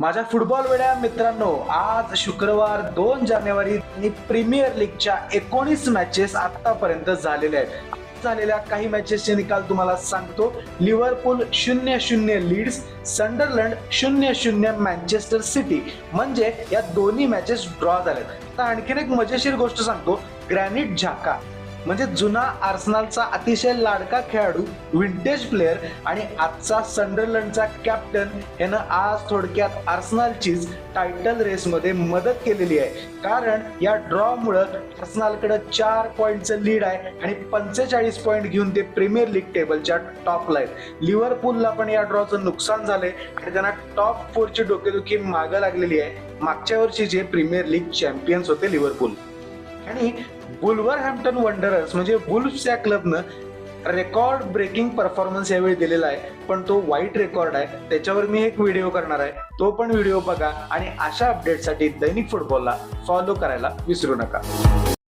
माझ्या फुटबॉल वेड्या मित्रांनो, आज शुक्रवार 2 जानेवारी आणि प्रीमियर लीगच्या 19 मॅचेस आतापर्यंत झालेल्या आहेत. झालेल्या काही मॅचेसचे निकाल तुम्हाला सांगतो. Liverpool 0-0 leads, Sunderland 0-0 Manchester city, म्हणजे या दोन्ही मॅचेस ड्रॉ झाल्यात. आता आणखीन एक मजेशीर गोष्ट सांगतो. ग्रॅनिट झाका म्हणजे जुना आर्सेनलचा अतिशय लाडका खेळाडू, विंटेज प्लेअर आणि आजचा संडरलँडचा कॅप्टन यानं आज थोडक्यात आर्सेनलचीच टायटल रेसमध्ये मदत केलेली आहे. कारण या ड्रॉमुळे आर्सेनलकडे 4 पॉईंटचं लीड आहे आणि 45 पॉईंट घेऊन ते प्रीमियर लीग टेबलच्या टॉपला आहेत. लिव्हरपूलला पण या ड्रॉचं नुकसान झालंय आणि त्यांना टॉप 4ची डोकेदुखी मागं लागलेली आहे. मागच्या वर्षी जे प्रीमियर लीग चॅम्पियन्स होते लिव्हरपूल. आणि वुल्व्हरहॅम्प्टन वंडरर्स म्हणजे वुल्फ्स या क्लबनं रेकॉर्ड ब्रेकिंग परफॉर्मन्स यावेळी दिलेला आहे, पण तो वाईट रेकॉर्ड आहे. त्याच्यावर मी एक व्हिडिओ करणार आहे, तो पण व्हिडिओ बघा आणि अशा अपडेटसाठी दैनिक फुटबॉलला फॉलो करायला विसरू नका.